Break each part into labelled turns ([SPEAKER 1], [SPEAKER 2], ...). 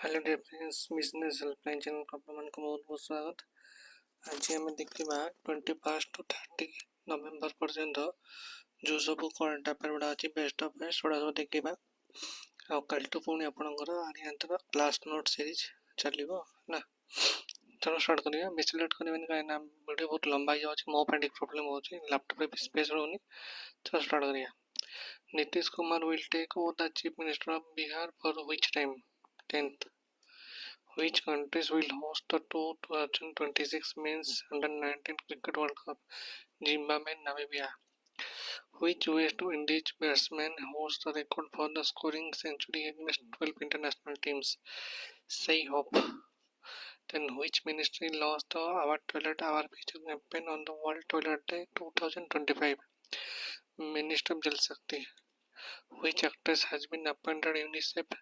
[SPEAKER 1] Hello dear friends, business helpline channel को आपको बहुत बहुत स्वागत। आज आम देखा 21 टू 30 नवेम्बर पर्यंत जो सब करंट अफेयर गुड़ा अच्छी बेस्ट ऑफ बेस्ट गुड़ा सब देखा। कल टू पुणी आपंकर आर्यांतर क्लास नोट सीरीज चलो ना। चलो स्टार्ट करिए। बेस लेट करें कहीं वीडियो बहुत लंबा हो जाए, मो पे प्रोब्लेम हो लैपटॉप भी स्पेस रोनी। चलो स्टार्ट करिए। Nitish Kumar will take over the chief minister of Bihar for which time? 10th. Which countries will host the 2026 Men's Under-19 Cricket World Cup? Zimbabwe and Namibia. Which West Indies batsman holds the record for the scoring century against 12 international teams? Say Hope. Then which ministry launched the Our Toilet Our Future campaign on the World Toilet Day 2025? Minister of Jal Shakti. Which actress has been appointed UNICEF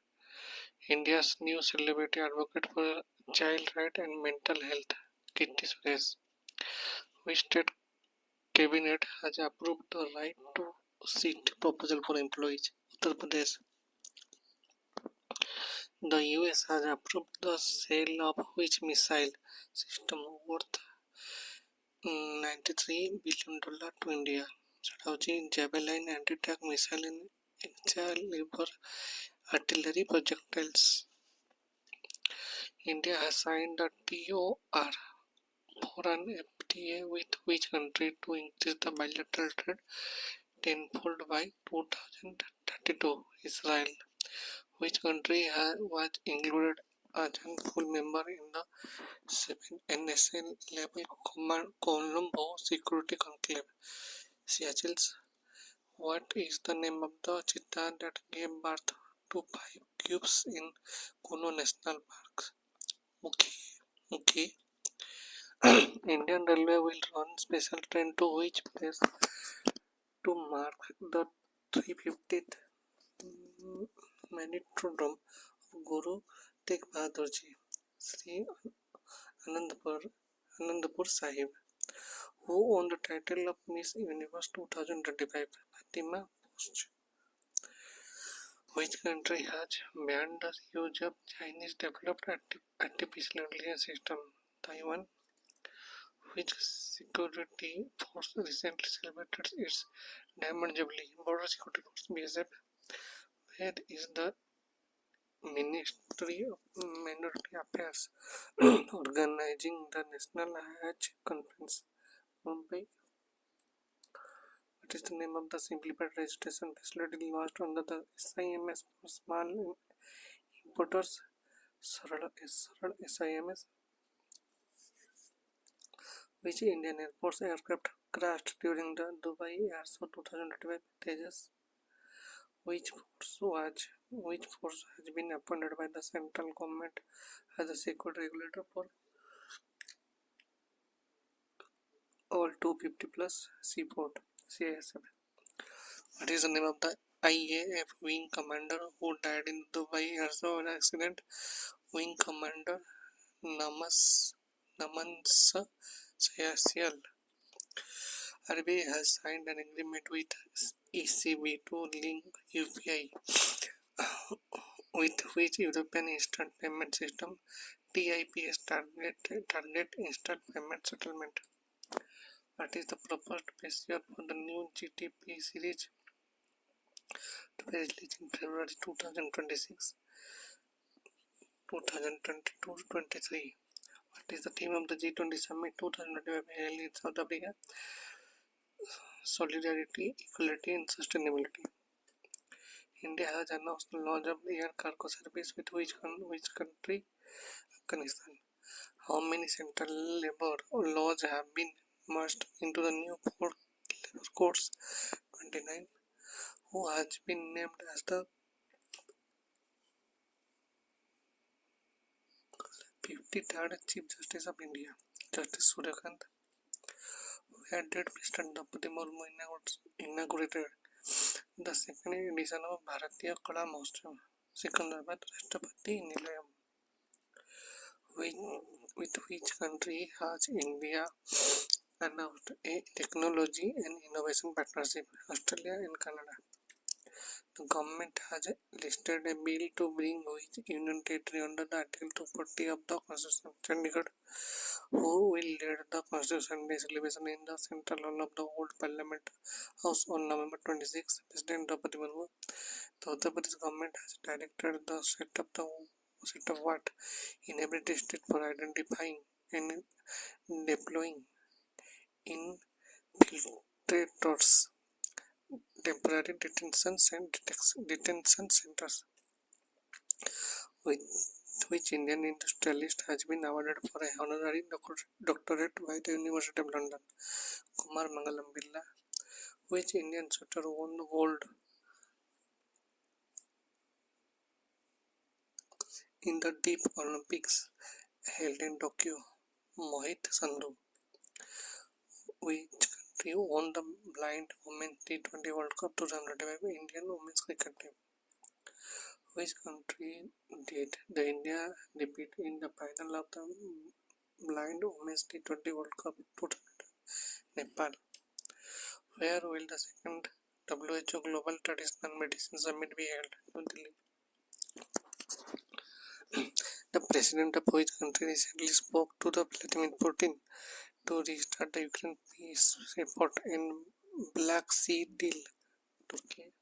[SPEAKER 1] India's new celebrity advocate for child rights and mental health? Kirti Suresh. Which state cabinet has approved the right to seat proposal for employees? Uttar Pradesh. The US has approved the sale of which missile system worth $93 billion to India? Javelin anti-tank missile in Excalibur artillery projectiles. India has signed a TOR for an FTA with which country to increase the bilateral trade tenfold by 2032? Israel. Which country was included as a full member in the 7th NSA level Colombo Security Conclave? Seychelles. What is the name of the cheetah that gave birth to 5 cubs in Kuno National Park? Mukhi. Indian Railway will run special train to which place to mark the 350th Manitrodrome of Guru Tegh Bahadur Ji, Sri Anandpur Sahib. Who won the title of Miss Universe 2025? Fatima Post. Which country has banned the use of Chinese developed artificial intelligence system? Taiwan. Which security force recently celebrated its Diamond Jubilee? Border Security Force (BSF). Where is the Ministry of Minority Affairs organizing the National Hajj Conference? Mumbai. What is the name of the simplified registration facility launched under the SIMS for small importers? Sarad SIMS. Which Indian Airforce aircraft crashed during the Dubai Air Show 2025? Tejas. Which force has been appointed by the central government as a security regulator for all 250 plus seaport? CISF. What is the name of the IAF wing commander who died in the Dubai Air Show accident? Wing Commander Namans Sayasial. RBI has signed an agreement with ECB to link UPI with which European Instant Payment System TIPS target instant payment settlement. What is the proposed base year for the new GTP series to be released in February 2026? 2022-23. What is the theme of the G20 Summit 2025 held in South Africa? Solidarity, Equality and Sustainability. India has announced the launch of air cargo service with which country? Afghanistan. How many central labor laws have been merged into the new 4 labor codes? 29. Who has been named as the 53rd Chief Justice of India? Justice Suryakant. Where did President Draupadi Murmu inaugurated the second edition of Bharatiya Kala Mahotsav? Secunderabad Rashtrapati Nilayam. With which country has India announced a technology and innovation partnership? Australia and Canada. The government has listed a bill to bring which union territory under the Article 240 of the Constitution. Chandigarh, who will lead the Constitution Day celebration in the Central Hall of the Old Parliament House on November 26. President Draupadi Murmu. The Uttar Pradesh government has directed the set of what in every district for identifying and deploying infiltrators, temporary detention centers, with which Indian industrialist has been awarded for a honorary doctorate by the University of London. Kumar Mangalam Birla, which Indian shooter won gold in the Deep Olympics held in Tokyo. Mohit Sandhu, which country won the Blind Women's T20 World Cup 2025? Indian women's cricket team. Which country did the India defeat in the final of the Blind Women's T20 World Cup 2025? Nepal. Where will the second WHO Global Traditional Medicine Summit be held? New Delhi. The president of which country recently spoke to the Vladimir Putin to restart the Ukraine peace effort and Black Sea deal? Turkey.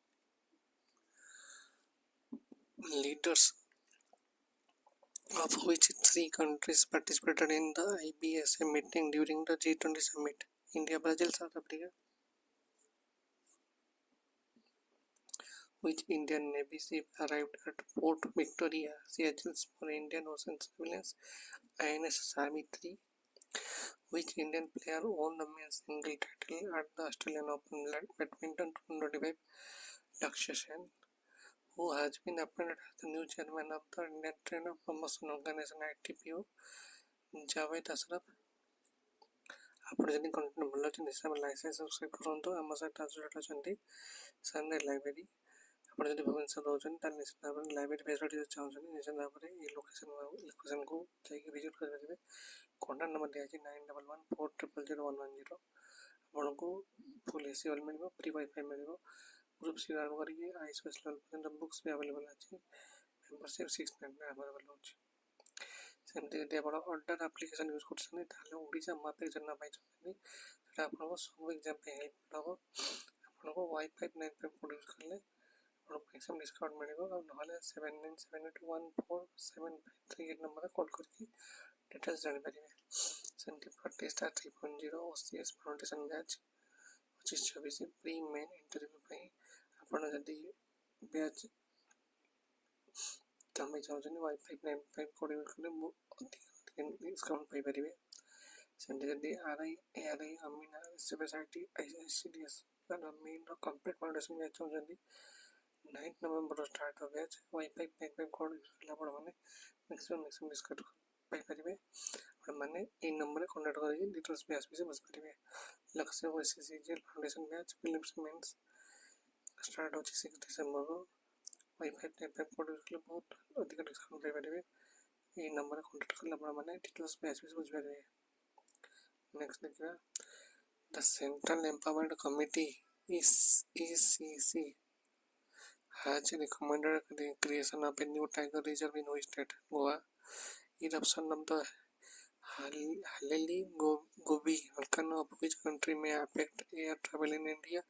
[SPEAKER 1] Leaders of which three countries participated in the IBSA meeting during the G20 summit? India, Brazil, South Africa. Which Indian Navy ship arrived at Port Victoria, Seychelles for Indian Ocean Surveillance? INS Savitri. Which Indian player won the men's single title at the Australian Open Badminton 2025? Lakshya Sen. Who has been appointed as the new chairman of the Indian Trainer Promotion Organization ITPO? Javed Ashraf. ଆପଣ ଯଦି content ଭଲ ଅଛନ୍ତି ହିସାବରେ like subscribe କରନ୍ତୁ। ଆମ ସହିତ associate ଅଛନ୍ତି ସାନରାଇଜ୍ library. ଆପଣ ଯଦି ଭୁବନେଶ୍ୱର ରହୁଛନ୍ତି ତାହେଲେ ନିଶ୍ଚିତ ଭାବରେ ଲାଇବ୍ରେରୀ ଫେସିଲିଟି ଚାହୁଁଛନ୍ତି ନିଶ୍ଚିତ ଭାବରେ ଏହି ଲୋକେସନ୍କୁ ଯାଇକି ଭିଜିଟ୍ କରିପାରିବେ। କଣ୍ଟାକ୍ଟ ନମ୍ବର ଦିଆଯାଇଛି 9114000110। ଆପଣଙ୍କୁ ଫୁଲ୍ ଏସି ହଲ୍ ମିଳିବ, ଫ୍ରି ୱାଇଫାଇ ମିଳିବ, ଗ୍ରୁପ୍ ସି ଆରମ୍ଭ କରିକି ଆଇଏସ୍ ଲେଭେଲ୍ ପର୍ଯ୍ୟନ୍ତ ବୁକ୍ସ ବି ଆଭେଲେବଲ୍ ଅଛି। ମେମ୍ବରସିପ୍ 699 ଆଭେଲେବଲ୍ ହେଉଛି। ସେମିତି ଯଦି ଆପଣ ଅର୍ଡ଼ର ଆପ୍ଲିକେସନ୍ ୟୁଜ୍ କରୁଛନ୍ତି ତାହେଲେ ଓଡ଼ିଶା ମାପ୍ ଏକ୍ଜାମ୍ ପାଇଁ ଚାହୁଁଛନ୍ତି ସେଇଟା ଆପଣଙ୍କୁ ସବୁ ଏକ୍ଜାମ୍ ପାଇଁ ହେଲ୍ପଫୁଲ୍ ହେବ। ଆପଣଙ୍କୁ ୱାଇଫାଇ 95 କୋଡ଼ ୟୁଜ୍ କଲେ ଆପଣଙ୍କୁ ମ୍ୟାକ୍ସିମମ୍ ଡିସ୍କାଉଣ୍ଟ ମିଳିବ। ଆଉ ନହେଲେ 7978147538 ନମ୍ବରରେ କଲ୍ କରିକି ଡିଟେଲ୍ସ ଜାଣିପାରିବେ। ସେମିତି ପ୍ରତିଷ୍ଠା 3.0 OCS foundation batch 25-26 pre main interview ପାଇଁ ଆପଣ ଯଦି ବ୍ୟାଚ୍ ତମେ ଚାହୁଁଛନ୍ତି ୱାଇଫାଇ 95 କୋଡ଼ ୟୁଜ୍ କଲେ ଅଧିକ ଡିସ୍କାଉଣ୍ଟ ପାଇପାରିବେ। ସେମିତି ଯଦି ARI ଆମିନା SFSIT ICDS ମେନ୍ର କମ୍ପ୍ଲିଟ୍ ଫାଉଣ୍ଡେସନ୍ ବ୍ୟାଚ୍ ଚାହୁଁଛନ୍ତି 9 ନଭେମ୍ବର ଷ୍ଟାର୍ଟ ହେବ ବ୍ୟାଚ୍। ୱାଇଫାଇ 95 କୋଡ଼ ୟୁଜ୍ କଲେ ଆପଣମାନେ ମ୍ୟାକ୍ସିମମ୍ ଡିସ୍କାଉଣ୍ଟ ପାଇପାରିବେ। ଆପଣମାନେ ଏଇ ନମ୍ବରରେ କଣ୍ଟାକ୍ଟ କରିକି ଡିଟେଲ୍ସ ବ୍ୟାଚ୍ ବିଷୟରେ ବୁଝିପାରିବେ। ଲକ୍ଷ୍ୟ OSSC foundation batch prelims mains start ହେଉଛି 6 ଡିସେମ୍ବରରୁ। ୱାଇଫାଇ 95 କୋଡ଼ ୟୁଜ୍ କଲେ ବହୁତ ଅଧିକ ଡିସ୍କାଉଣ୍ଟ ପାଇପାରିବେ। ଏଇ ନମ୍ବରରେ କଣ୍ଟାକ୍ଟ କଲେ ଆପଣମାନେ ଡିଟେଲ୍ସ ବ୍ୟାଚ୍ ବିଷୟରେ ବୁଝିପାରିବେ। ନେକ୍ସଟ ଦେଖିବା the central empowered committee ECC has recommended the creation of a new tiger reserve in which state? Goa. Eruption of the Haleli Gobi volcano of which country may affect air travel in India?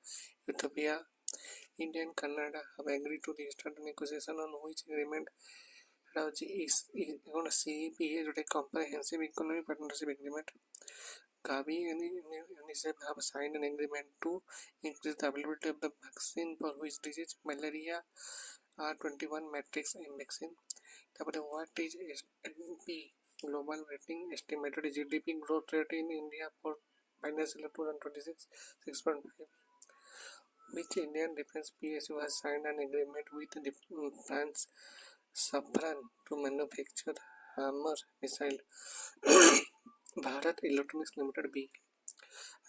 [SPEAKER 1] Ethiopia. India and Canada have agreed to restart negotiation on which agreement? CEPA, a comprehensive economic partnership agreement. Gavi and UNICEF have signed an agreement to increase the availability of the vaccine for which disease? Malaria R21 matrix M vaccine. What is S&P global rating estimated GDP growth rate in India for financial year 2026? 6.5. Which Indian defense PSU has signed an agreement with France Safran to manufacture Hammer missile? Bharat Electronics Limited B.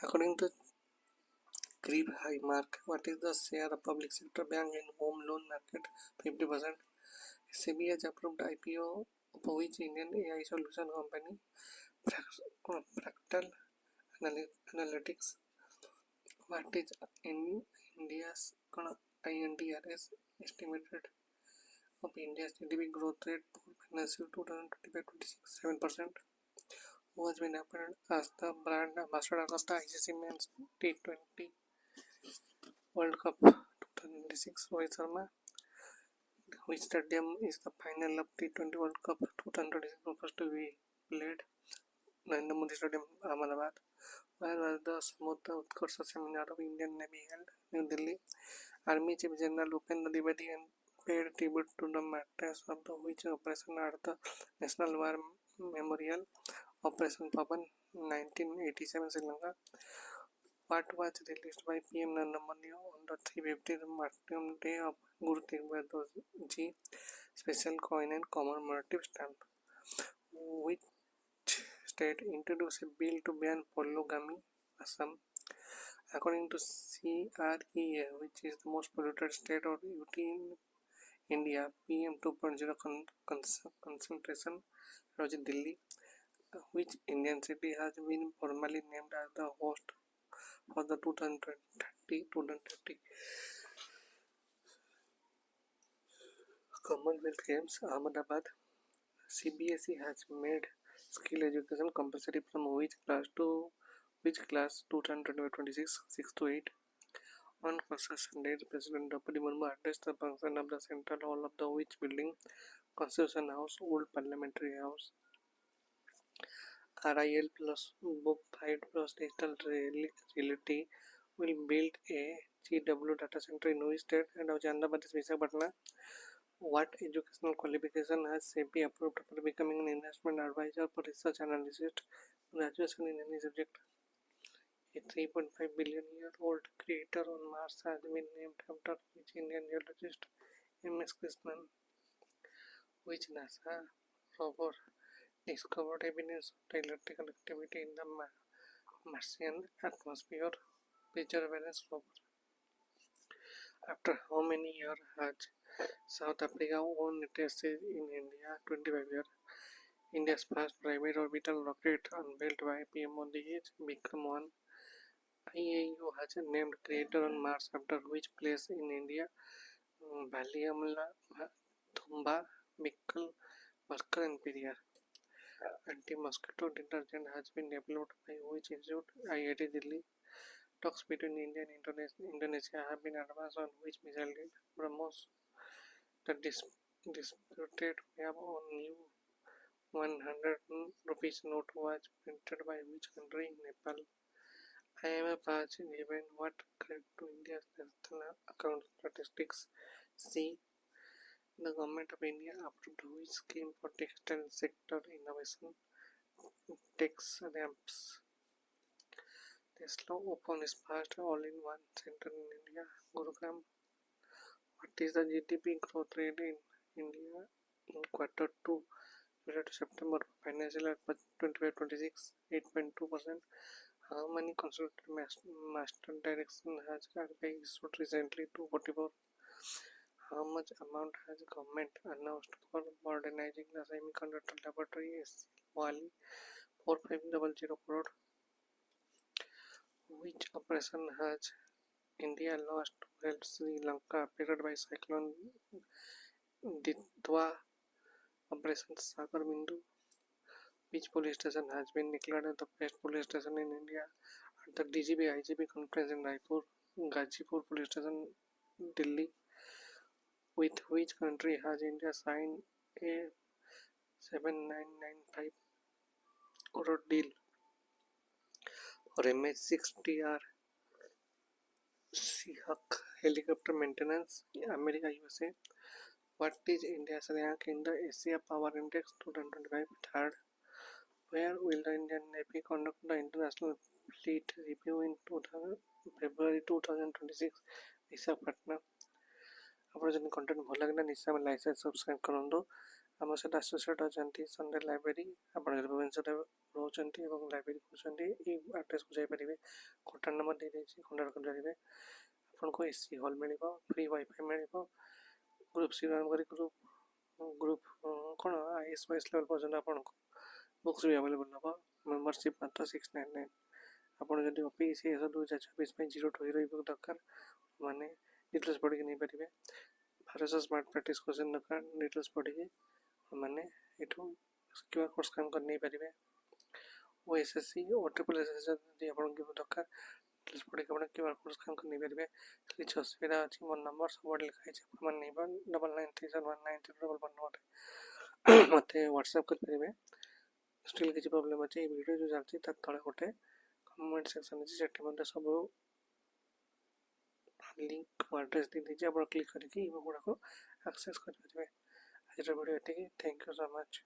[SPEAKER 1] According to Crib High Mark, what is the share of public sector bank in home loan market? 50%. SEBI has approved IPO of which Indian AI solution company? Fractal Analytics. What is in India's INDRS estimated of India's GDP growth rate for financial 2025-26 7%, who has been appointed as the brand ambassador of the ICC Men's T20 World Cup 2026. Rohit Sharma, which stadium is the final of T20 World Cup 2026 supposed to be played? Narendra Modi Stadium, Ahmedabad. Where was the Samudra Utkarsha Seminar of Indian Navy held? New Delhi. Army Chief General Upendra Dwivedi paid tribute to the martyrs of the which operation at the National War Memorial, Operation Pavan, 1987 Sri Lanka. What was released by PM Narendra Modi on the 350th Martyrdom Day of Guru Tegh Bahadur Ji, special coin and commemorative stamp? Which state introduced a bill to ban polygamy? Assam. According to CREA, which is the most polluted state or UT in India, PM 2.0 concentration was Delhi. Which Indian city has been formally named as the host for the 2030 Commonwealth Games? Ahmedabad. CBSE has made skill education compulsory from which class 2026 6 to 8? On Constitution Day, President Draupadi Murmu addressed the function of the central hall of the which building? Constitution House, Old Parliamentary House. RIL plus Book 5 plus Digital Reality will build a GW data center in which state? And Andhra Pradesh, Visakhapatnam. What educational qualification has SEBI approved for becoming an investment advisor for research analyst? Graduation in any subject. A 3.5 billion year old crater on Mars has been named after which Indian geologist? M.S. Krishnan. Which NASA rover discovered evidence of the electrical activity in the Martian atmosphere? Perseverance rover. After how many years has South Africa won a test in India? 25 years. India's first private orbital rocket unveiled by PM Modi is Vikram 1. IAU has named crater on Mars after which place in India? Valiamla, Thumba, Mikkel, Musker and Periyar. Anti-mosquito detergent has been developed by which institute? IIT Delhi. Talks between India and Indonesia have been advanced on which missile deal? BrahMos. The disputed map on new 100 rupees note was printed by which country? Nepal. IMF has given what credit to India's national account statistics? C. The government of India approved which scheme for textile sector innovation? Tax ramps. Tesla opened its first all-in-one center in India, Gurugram. What is the GDP growth rate in India in quarter 2 July to September financial year 25-26? 8.2%. How many consultant master direction has RBI issued recently? 244. How much amount has government announced for modernizing the semiconductor laboratory Wali? 4500 crore. Which operation has India lost to help Sri Lanka affected by cyclone Ditwa? Operation Sagar Bindu. Which police station has been declared as the best police station in India at the DGP-IGP conference in Raipur? Gazipur Police Station, Delhi. With which country has India signed a 7995 crore deal for MH-6TR Seahawk helicopter maintenance? America, USA. What is India's rank in the Asia Power Index 2025? Third. Where will the Indian Navy conduct the International Fleet Review in February 2026? Visakhapatnam. ଆପଣ ଯଦି content ଭଲ ଲାଗିଲା ନିଶ୍ଚୟ ଆମେ like subscribe କରନ୍ତୁ। ଆମ ସହିତ associate ଅଛନ୍ତି ସଣ୍ଡେ ଲାଇବ୍ରେରୀ। ଆପଣ ଯଦି ଭୁବନେଶ୍ୱରରେ ରହୁଛନ୍ତି ଏବଂ ଲାଇବ୍ରେରୀ କରୁଛନ୍ତି ଏଇ ଆଡ୍ରେସ୍କୁ ଯାଇପାରିବେ। କଣ୍ଟାକ୍ଟ ନମ୍ବର ଦେଇଦେଇଛି, କଣ୍ଟାକ୍ଟ କରିପାରିବେ। ଆପଣଙ୍କୁ AC ହଲ୍ ମିଳିବ, ଫ୍ରି ୱାଇଫାଇ ମିଳିବ। ଗ୍ରୁପ୍ ସି ଆରମ୍ଭ କରି ଗ୍ରୁପ୍ କ'ଣ IS ଲେଭେଲ୍ ପର୍ଯ୍ୟନ୍ତ ଆପଣଙ୍କୁ ବୁକ୍ସ ବି ଆଭେଲେବଲ୍ ହେବ। ମେମ୍ବରସିପ୍ ମାତ୍ର 699। ଆପଣ ଯଦି OPSC 2024 ପାଇଁ 02 ହିରୋ ବୁକ୍ ଦରକାର ମାନେ डिटेल्स पढ़ी नहीं पारे 1200 स्मार्ट प्रैक्टिस क्वेश्चन दरकार डिटेल्स पढ़ी मैंने ये क्यूआर कोड स्कैन कर नहीं पारे ओएसएससी और ट्रिपल एसएससी दरकार डिटेल्स पढ़ी क्यूआर कोड स्कैन कर नहीं पारे किसी असुविधा अच्छी मोर नंबर सब लिखाई 9991931193 मत व्हाट्सएप करेंगे स्टिल किसी प्रॉब्लम अच्छे वीडियो जो चलती तले गोटे कमेंट सेक्शन अच्छे सब लिंक एड्रेस दी दीजिए आप क्लिक करके गुड़ाक एक्सेस करेंगे आज वीडियो ये थैंक यू सो मच।